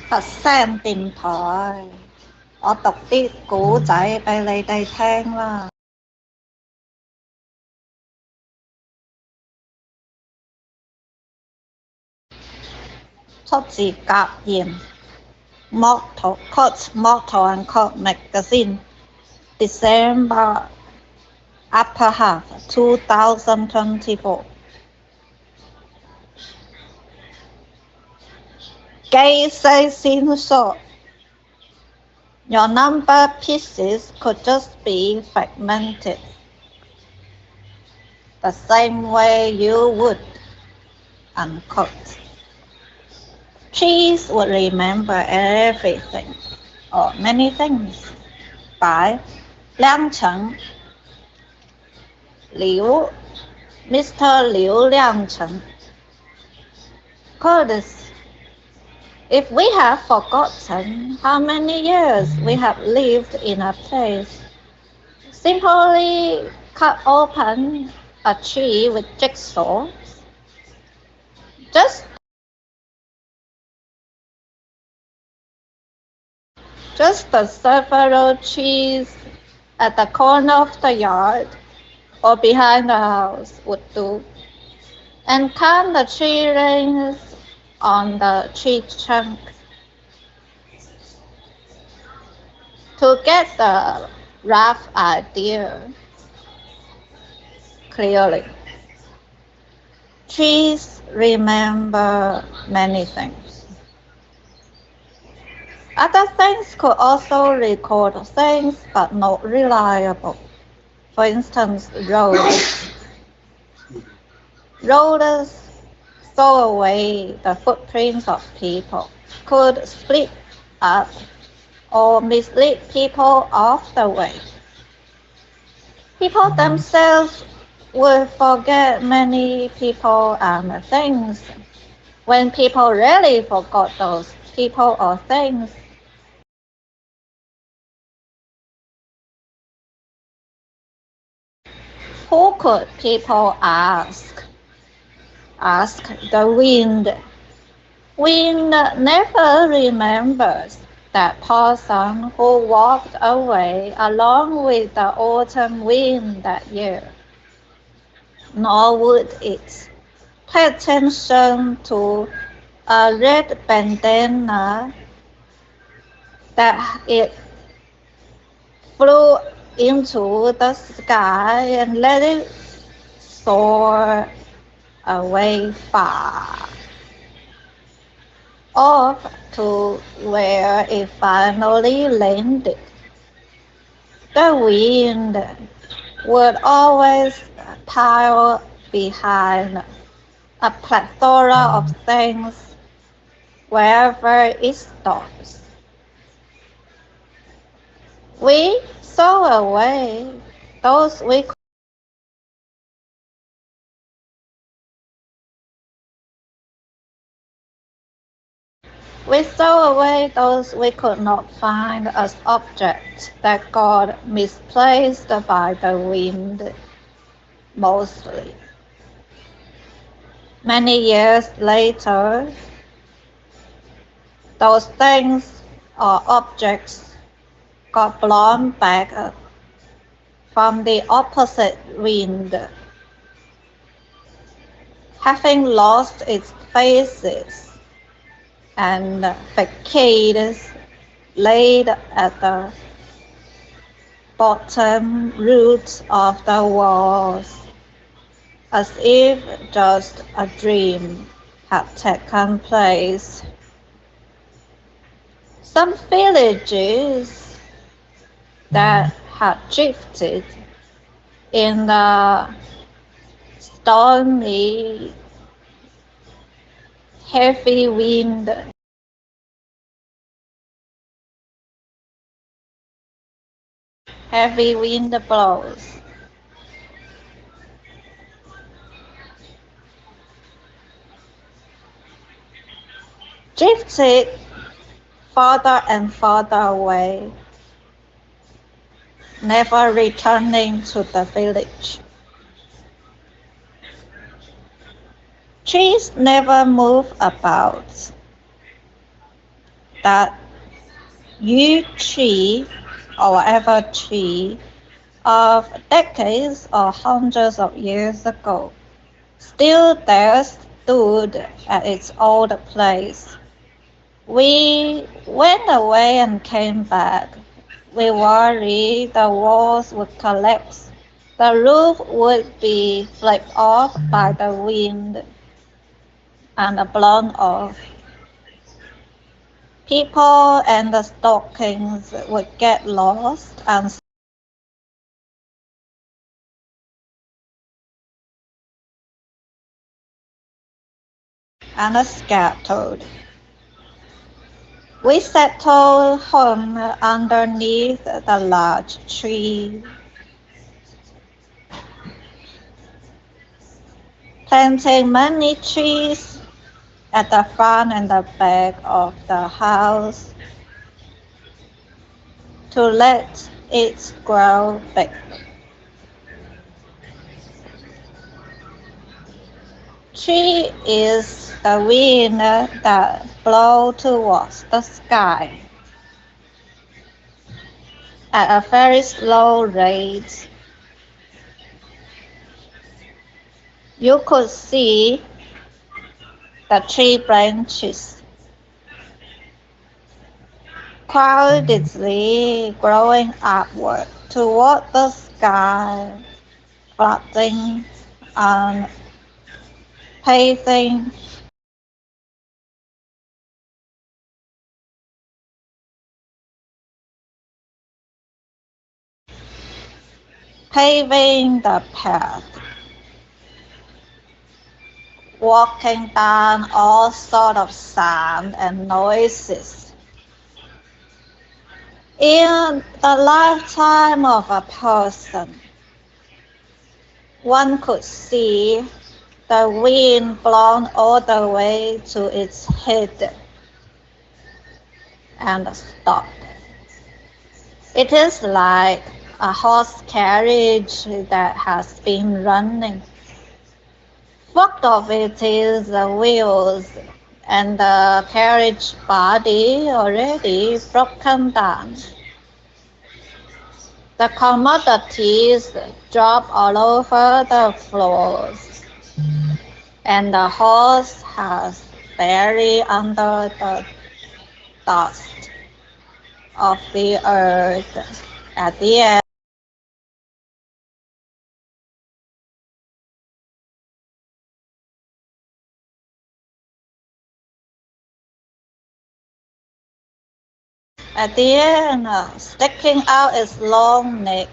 佛聲電台，我讀啲古仔俾你哋聽啦。出自格言 Motto and Quote Magazine, December Upper Half 2024. 記世線索 Your number pieces could just be fragmented, the same way you would, unquote. Trees would remember everything, or many things, by Liang Cheng, Liu, Mr. Liu Liangcheng. Curtis, if we have forgotten how many years we have lived in a place, simply cut open a tree with jigsaws. Just the several trees at the corner of the yard or behind the house would do, and count the tree rings on the tree trunk to get the rough idea clearly. Trees remember many things. Other things could also record things, but not reliable. For instance, roads. Roads saw away the footprints of people, could split up or mislead people off the way. People themselves would forget many people and things. When people really forgot those people or things, who could people ask? Ask the wind. Wind never remembers that person who walked away along with the autumn wind that year. Nor would it pay attention to a red bandana that it flew into the sky and let it soar away far off to where it finally landed. The wind would always pile behind a plethora of things wherever it stops. We saw away those we could not find as objects that got misplaced by the wind, mostly. Many years later, those things or objects got blown back from the opposite wind, having lost its faces and facades laid at the bottom roots of the walls, as if just a dream had taken place. Some villages that had drifted in the stormy, heavy wind blows. Drifted farther and farther away, never returning to the village. Trees never move about. that yew tree or whatever tree of decades or hundreds of years ago still there stood at its old place. We went away and came back. We worried the walls would collapse, the roof would be flipped off by the wind and blown off. People and the stockings would get lost and scattered. We settled home underneath the large tree, planting many trees at the front and the back of the house to let it grow big. Tree is the wind that blows towards the sky at a very slow rate. You could see the tree branches crowdedly growing upward toward the sky, flooding and paving, paving the path, walking down all sorts of sound and noises. In the lifetime of a person, one could see the wind blown all the way to its head and stop. It is like a horse carriage that has been running. Part of it is the wheels and the carriage body already broken down. The commodities drop all over the floors, and the horse has buried under the dust of the earth. At the end, sticking out its long neck,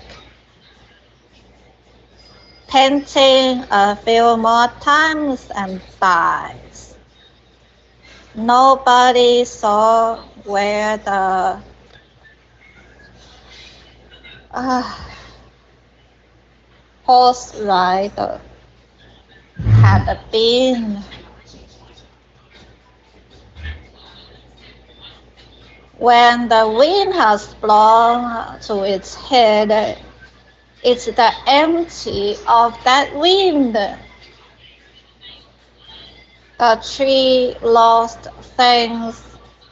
panting a few more times and dies. Nobody saw where the uh, horse rider had been. When the wind has blown to its head, it's the empty of that wind. The tree lost things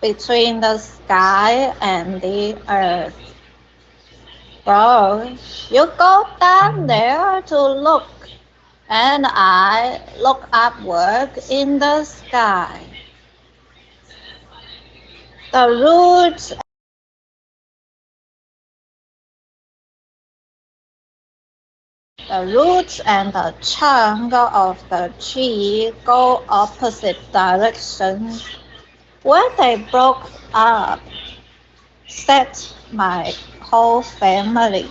between the sky and the earth. Bro, you go down there to look, and I look upward in the sky. The roots and the trunk of the tree go opposite directions. When they broke up, set my whole family.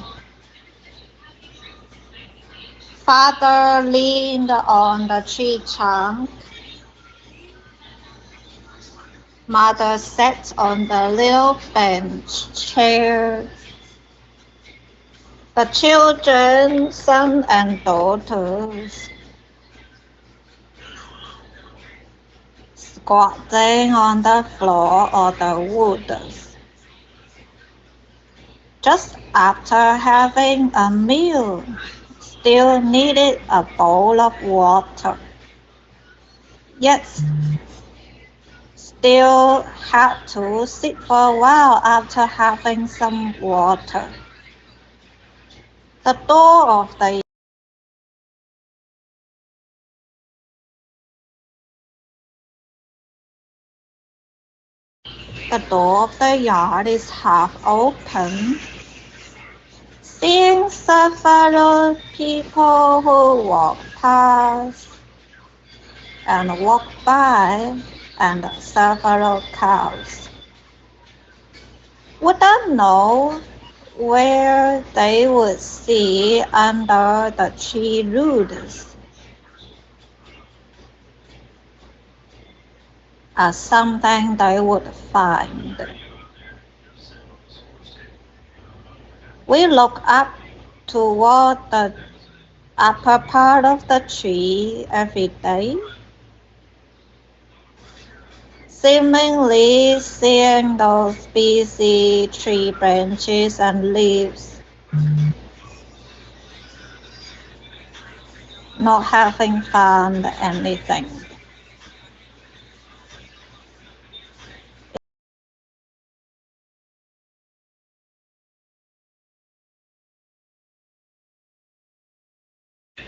Father leaned on the tree trunk. Mother sat on the little bench chair. The children, sons and daughters, squatting on the floor or the wood, just after having a meal, still needed a bowl of water. Yet still had to sit for a while after having some water. The door of the yard is half open. Seeing several people who walk past and walk by, and several cows. Wouldn't know where they would see under the tree roots as something they would find. We look up toward the upper part of the tree every day, seemingly seeing those busy tree branches and leaves, not having found anything.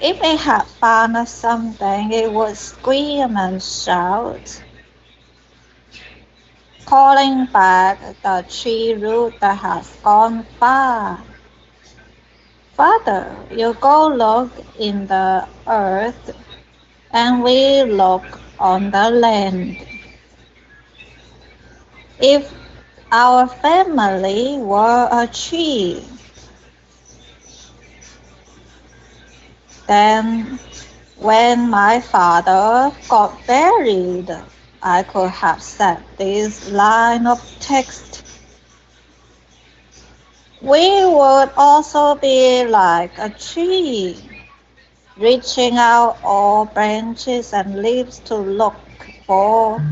If it had found something, it would scream and shout, calling back the tree root that has gone far. Father, you go look in the earth, and we look on the land. If our family were a tree, then when my father got buried, I could have said this line of text. We would also be like a tree, reaching out all branches and leaves to look for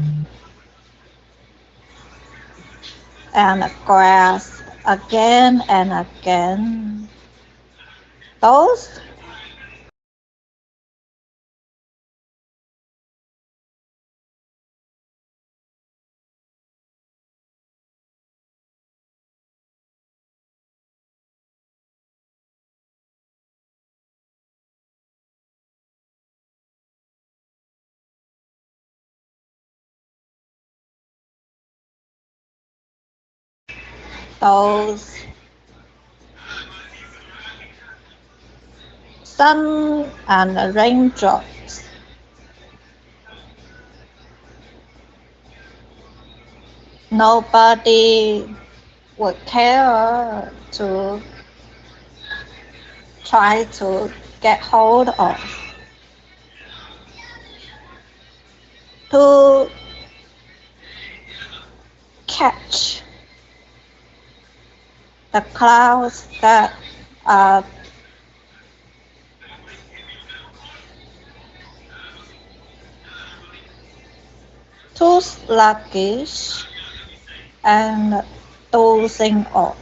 and grasp again and again. Those those sun and raindrops. Nobody would care to try to get hold of. To catch the clouds that are too sluggish and dozing off.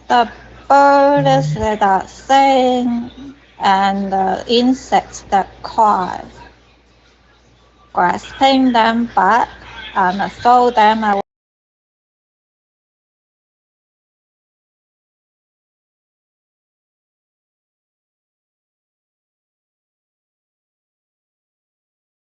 The birds that are sing and the insects that cry, grasping them back and throw them away.